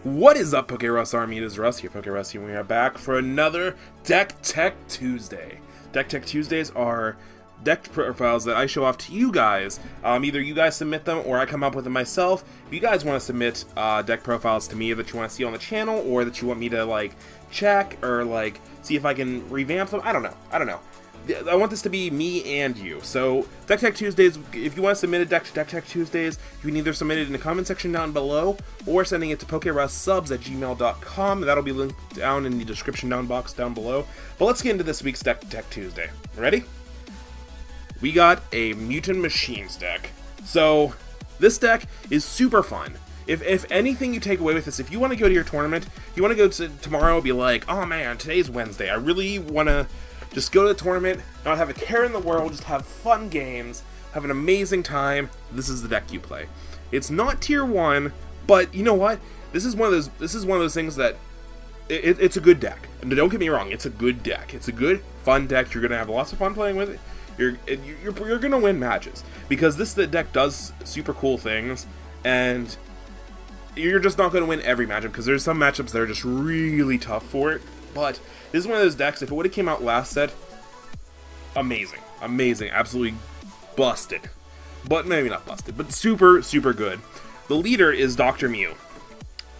What is up, PokeRuss Army? It is Russ here, PokeRuss here, and we are back for another Deck Tech Tuesday. Deck Tech Tuesdays are deck profiles that I show off to you guys. Either you guys submit them or I come up with them myself. If you guys want to submit deck profiles to me that you want to see on the channel, or that you want me to like check or like see if I can revamp them, I don't know. I want this to be me and you. So, Deck Tech Tuesdays, if you want to submit a deck to Deck Tech Tuesdays, you can either submit it in the comment section down below, or sending it to PokeRussSubs@gmail.com. That'll be linked down in the description box down below. But let's get into this week's Deck Tech Tuesday. Ready? We got a Mutant Machines deck. So, this deck is super fun. If anything you take away with this, if you want to go to your tournament, if you want to go to tomorrow and be like, oh man, today's Wednesday, I really want to just go to the tournament, not have a care in the world, just have fun games, have an amazing time, this is the deck you play. It's not tier 1, but you know what? This is one of those things that it's a good deck. And don't get me wrong, it's a good deck. It's a good, fun deck. You're gonna have lots of fun playing with it. You're gonna win matches because the deck does super cool things, and you're just not gonna win every matchup because there's some matchups that are just really tough for it. But this is one of those decks, if it would have came out last set, amazing, absolutely busted. But maybe not busted, but super good. The leader is Dr. Myuu.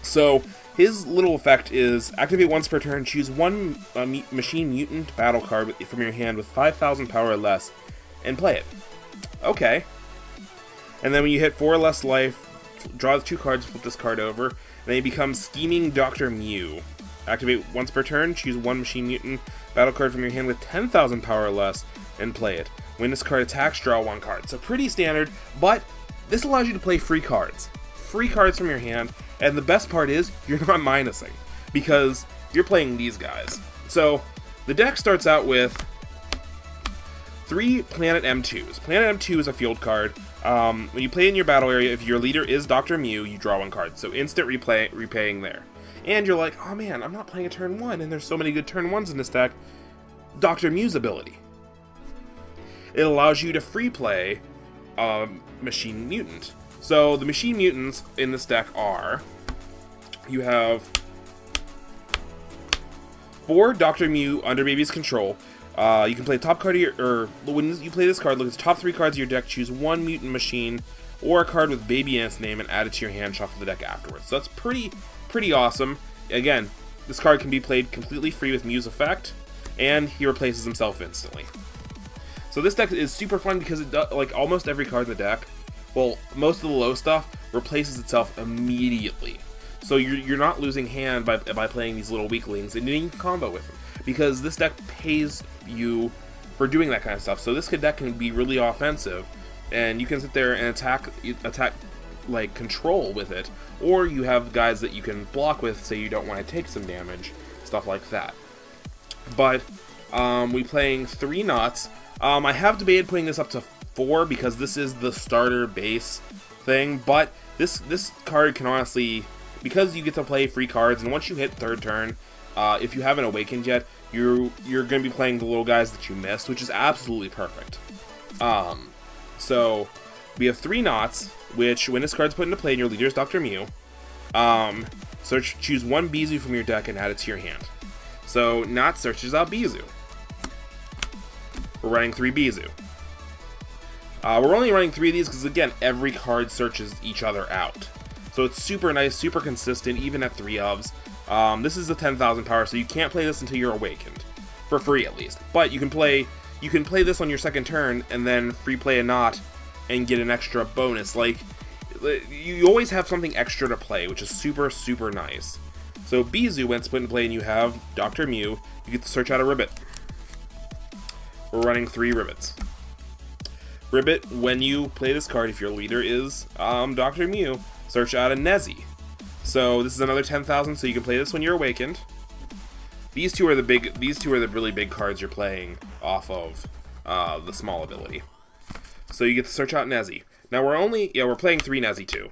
So his little effect is activate once per turn, choose one machine mutant battle card from your hand with 5,000 power or less, and play it. Okay. And then when you hit 4 or less life, draw 2 cards, flip this card over, and then he becomes Scheming Dr. Myuu. Activate once per turn, choose one machine mutant battle card from your hand with 10,000 power or less, and play it. When this card attacks, draw 1 card. So pretty standard, but this allows you to play free cards. Free cards from your hand, and the best part is, you're not minusing, because you're playing these guys. So, the deck starts out with 3 Planet M2s. Planet M2 is a field card. When you play in your battle area, if your leader is Dr. Myuu, you draw 1 card. So instant repaying there. And you're like, oh man, I'm not playing a turn 1, and there's so many good turn 1s in this deck. Dr. Myuu's ability. It allows you to free play Machine Mutant. So the Machine Mutants in this deck are, you have 4 Dr. Myuu under Baby's control. You can play top card of your, or when you play this card, look at the top 3 cards of your deck, choose 1 mutant machine or a card with Baby in its name and add it to your hand, shuffle the deck afterwards. So that's pretty awesome. Again, this card can be played completely free with Myuu's effect, and he replaces himself instantly. So this deck is super fun because it does, like almost every card in the deck, well, most of the low stuff replaces itself immediately. So you're not losing hand by playing these little weaklings, and you can combo with them, because this deck pays you for doing that kind of stuff. So this deck can be really offensive, and you can sit there and attack like control with it, or you have guys that you can block with, say you don't want to take some damage, stuff like that. But we playing 3 knots. I have debated putting this up to 4 because this is the starter base thing, but this card can honestly, because you get to play free cards, and once you hit 3rd turn, if you haven't awakened yet, you're going to be playing the little guys that you missed, which is absolutely perfect. So we have 3 knots, which when this card's put into play and your leader is Dr. Myuu, choose 1 Myuu from your deck and add it to your hand. So Knot searches out Myuu. We're running 3 Myuu. We're only running 3 of these because, again, every card searches each other out. So it's super nice, super consistent, even at 3 ofs. This is the 10,000 power, so you can't play this until you're awakened. For free, at least. But you can play this on your 2nd turn, and then free play a Knot, and get an extra bonus. Like, you always have something extra to play, which is super nice. So Myuu, when it's put in play and you have Dr. Myuu, you get to search out a Ribbit. We're running 3 Ribbits. Ribbit, when you play this card, if your leader is Dr. Myuu, search out a Nezzy. So this is another 10,000, so you can play this when you're awakened. These two are the really big cards you're playing off of the small ability. So you get to search out Nezzy. Now we're playing 3 Nezzy too.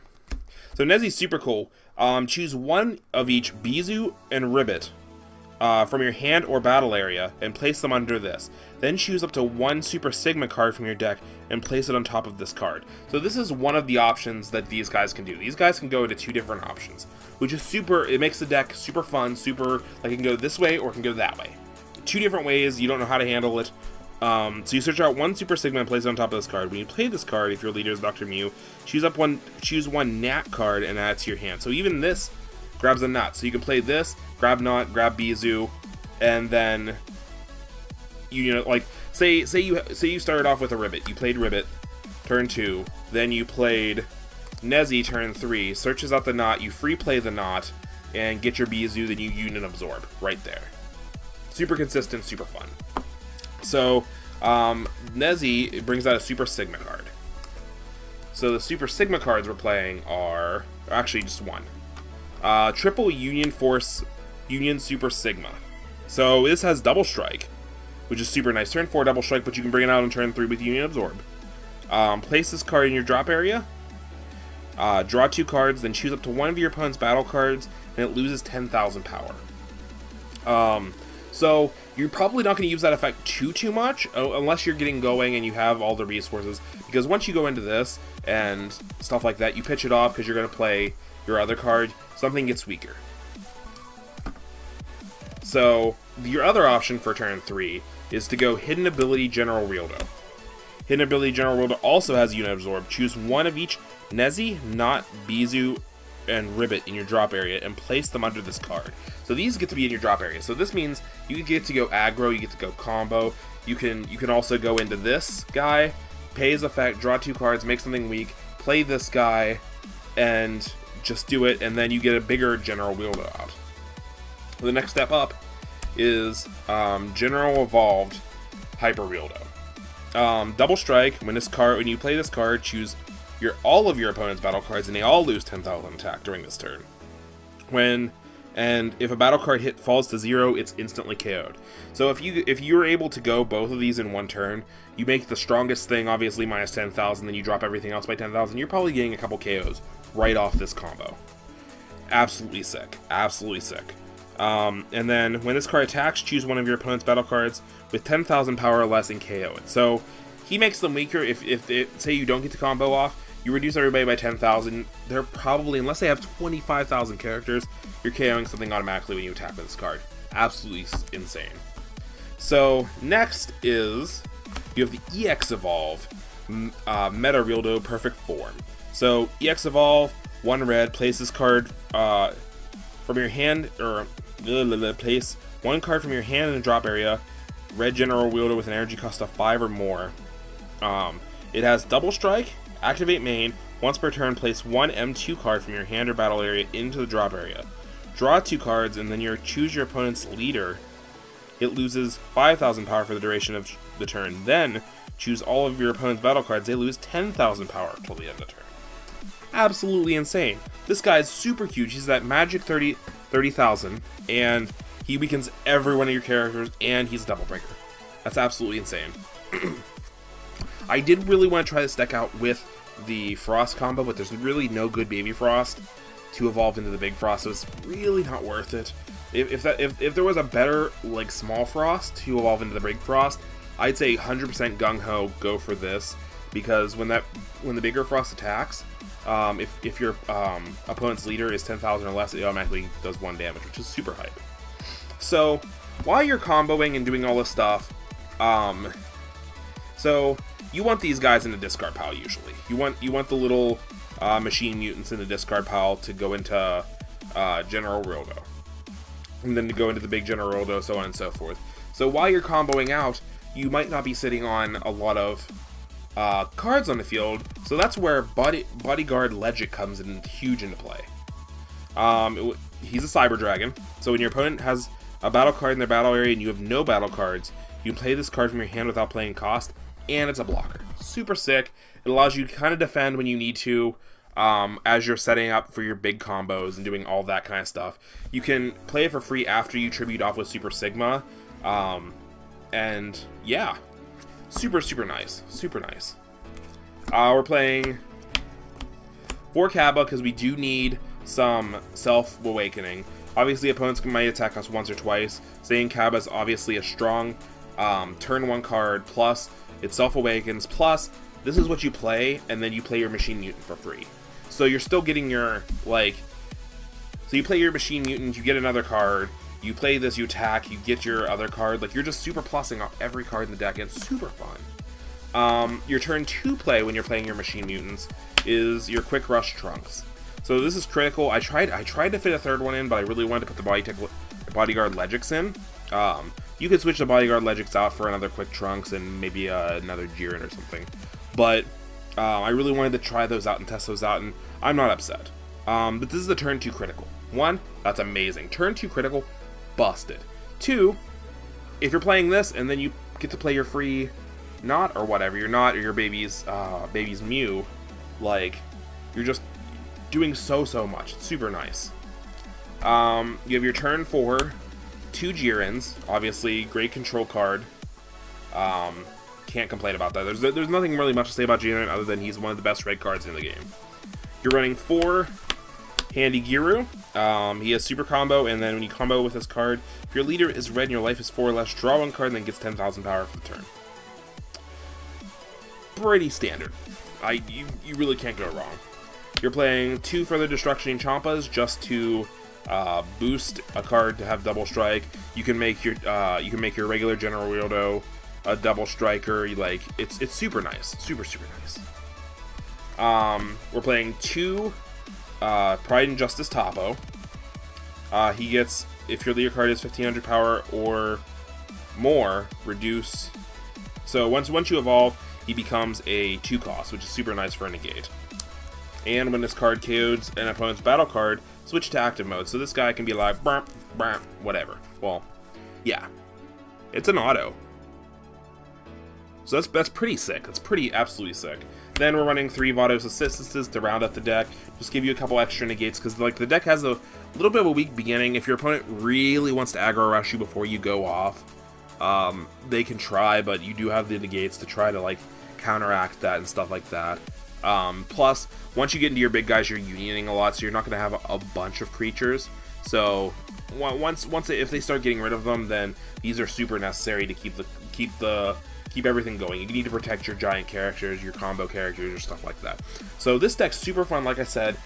So Nezzy's super cool. Choose 1 of each Myuu and Ribbit from your hand or battle area and place them under this. Then choose up to one Super Sigma card from your deck and place it on top of this card. So this is one of the options that these guys can do. These guys can go into 2 different options, which is super, it makes the deck super fun, super, like it can go this way or it can go that way. 2 different ways, you don't know how to handle it. So you search out one Super Sigma and place it on top of this card. When you play this card, if your leader is Dr. Myuu, choose one Nat card and add it to your hand. So even this grabs a Nut. So you can play this, grab Nut, grab Myuu, and then you know, like say you started off with a Ribbit. You played Ribbit, turn 2. Then you played Nezzy, turn 3. Searches out the Knot. You free play the Knot and get your Myuu. Then you Unit Absorb right there. Super consistent, super fun. So Nezzy brings out a Super Sigma card. So the Super Sigma cards we're playing are actually just one. Triple Union Force Union Super Sigma. So this has Double Strike, which is super nice. Turn 4 Double Strike, but you can bring it out on turn 3 with Union Absorb. Place this card in your drop area. Draw 2 cards, then choose up to one of your opponent's battle cards, and it loses 10,000 power. So you're probably not going to use that effect too much, unless you're getting going and you have all the resources. Because once you go into this and stuff like that, you pitch it off because you're going to play your other card. Something gets weaker. So your other option for turn 3 is to go Hidden Ability General Rieldo. Hidden Ability General Rieldo also has Unit Absorb. Choose one of each Nezzy, Knot, Myuu, and Ribbit in your drop area and place them under this card. So these get to be in your drop area. So this means you get to go aggro, you get to go combo. You can also go into this guy, pay his effect, draw 2 cards, make something weak, play this guy, and just do it, and then you get a bigger General Rieldo out. The next step up is General Evolved Hyper Rieldo. Double Strike. When you play this card, choose all of your opponent's battle cards, and they all lose 10,000 attack during this turn. And if a battle card hit falls to 0, it's instantly KO'd. So if you're able to go both of these in one turn, you make the strongest thing obviously minus 10,000, then you drop everything else by 10,000. You're probably getting a couple KOs right off this combo. Absolutely sick. Absolutely sick. And then when this card attacks, choose one of your opponent's battle cards with 10,000 power or less and KO it. So he makes them weaker. If say you don't get the combo off, you reduce everybody by 10,000. They're probably, unless they have 25,000 characters, you're KOing something automatically when you attack with this card. Absolutely insane. So next is you have the EX Evolve Meta Rieldo Perfect Form. So EX Evolve, 1 red, place this card from your hand, or place 1 card from your hand in the drop area. Red General Rieldo with an energy cost of 5 or more. It has Double Strike, activate main, once per turn place 1 M2 card from your hand or battle area into the drop area. Draw 2 cards and then choose your opponent's leader. It loses 5,000 power for the duration of the turn. Then choose all of your opponent's battle cards. They lose 10,000 power till the end of the turn. Absolutely insane. This guy is super huge. He's that magic 30,000, and he weakens every one of your characters, and he's a double breaker. That's absolutely insane. I did really want to try this deck out with the Frost combo, but there's really no good Baby Frost to evolve into the Big Frost, so it's really not worth it. If there was a better like Small Frost to evolve into the Big Frost, I'd say 100% gung ho go for this, because when the bigger Frost attacks, if your opponent's leader is 10,000 or less, it automatically does 1 damage, which is super hype. So while you're comboing and doing all this stuff, so you want these guys in the discard pile usually. You want the little machine mutants in the discard pile to go into General Rieldo, and then to go into the big General Rieldo, so on and so forth. So while you're comboing out, you might not be sitting on a lot of cards on the field, so that's where Bodyguard Legit comes in huge into play. He's a Cyber Dragon, so when your opponent has a battle card in their battle area and you have no battle cards, you can play this card from your hand without playing cost, and it's a blocker. Super sick. It allows you to kind of defend when you need to, as you're setting up for your big combos and doing all that kind of stuff. You can play it for free after you tribute off with Super Sigma, and yeah, super nice, super nice. We're playing 4 Kaba because we do need some self-awakening. Obviously, opponents might attack us once or twice. Saying Kaba is obviously a strong turn 1 card, plus it self-awakens, plus this is what you play, and then you play your Machine Mutant for free. So you're still getting your, like, so you play your Machine Mutant, you get another card, you play this, you attack, you get your other card, like, you're just super plussing off every card in the deck, and it's super fun. Your turn 2 play when you're playing your Machine Mutants is your Quick Rush Trunks. So this is critical. I tried to fit a third one in, but I really wanted to put the Bodyguard Legix in. You could switch the Bodyguard Legix out for another Quick Trunks and maybe another Jiren or something. But I really wanted to try those out and test those out, and I'm not upset. But this is the turn 2 critical. 1, that's amazing. Turn 2 critical, busted. 2, if you're playing this and then you get to play your free Knot or whatever, your Knot or your baby's Myuu, like, you're just doing so much. It's super nice. You have your turn 4, 2 Jirens, obviously great control card. Can't complain about that. There's nothing really much to say about Jiren other than he's one of the best red cards in the game. You're running 4 Handy Giru. He has super combo, and then when you combo with this card, if your leader is red and your life is 4 or less, draw 1 card and then gets 10,000 power for the turn. Pretty standard. You really can't go wrong. You're playing 2 Further Destruction Champas just to boost a card to have double strike. You can make your regular General Weirdo a double striker. Like, it's super nice, super nice. We're playing 2 Pride and Justice Topo. He gets, if your leader card is 1500 power or more, reduce. So once you evolve, he becomes a 2 cost, which is super nice for a negate. And when this card KOs an opponent's battle card, switch to active mode. So this guy can be like, burp, burp, whatever. Well, yeah, it's an auto. So that's pretty sick. That's pretty absolutely sick. Then we're running 3 Vados Assistances to round up the deck. Just give you a couple extra negates, because like the deck has a little bit of a weak beginning. If your opponent really wants to aggro rush you before you go off, they can try, but you do have the negates to try to like counteract that and stuff like that. Plus, once you get into your big guys, you're unioning a lot, so you're not going to have a bunch of creatures. So if they start getting rid of them, then these are super necessary to keep everything going. You need to protect your giant characters, your combo characters, or stuff like that. So this deck's super fun. Like I said,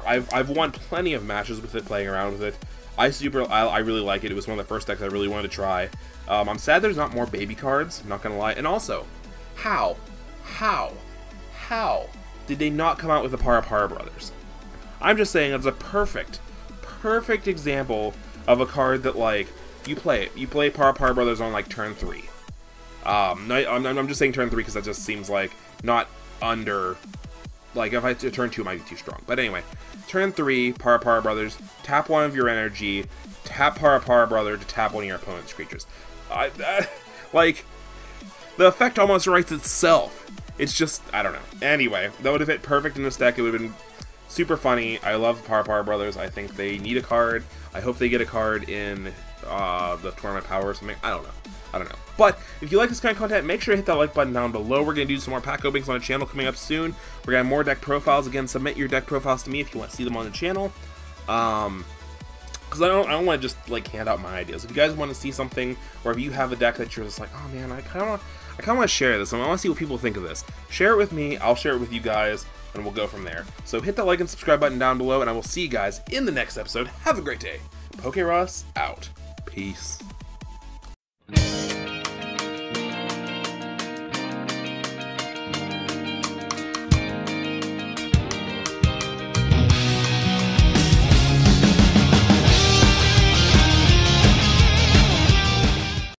I've won plenty of matches with it, playing around with it. I really like it. It was one of the first decks I really wanted to try. I'm sad there's not more baby cards, I'm not gonna lie. And also, how did they not come out with the Para Brothers? I'm just saying it's a perfect example of a card that, like, you play Para Brothers on like turn 3. I'm just saying turn 3 because that just seems like not under, like, if I turn 2 it might be too strong. But anyway, turn 3, Para Brothers, tap 1 of your energy, tap Para Brother to tap 1 of your opponent's creatures. Like, the effect almost writes itself. It's just, I don't know. Anyway, that would have hit perfect in this deck. It would have been super funny. I love Para Brothers. I think they need a card. I hope they get a card in the Tournament Power or something. I don't know. But if you like this kind of content, make sure to hit that like button down below. We're going to do some more pack openings on the channel coming up soon. We're going to have more deck profiles. Again, submit your deck profiles to me if you want to see them on the channel. Because I don't want to just like hand out my ideas. If you guys want to see something, or if you have a deck that you're just like, oh man, I kind of want to share this. I want to see what people think of this. Share it with me. I'll share it with you guys, and we'll go from there. So hit that like and subscribe button down below, and I will see you guys in the next episode. Have a great day. PokeRuss out. Peace.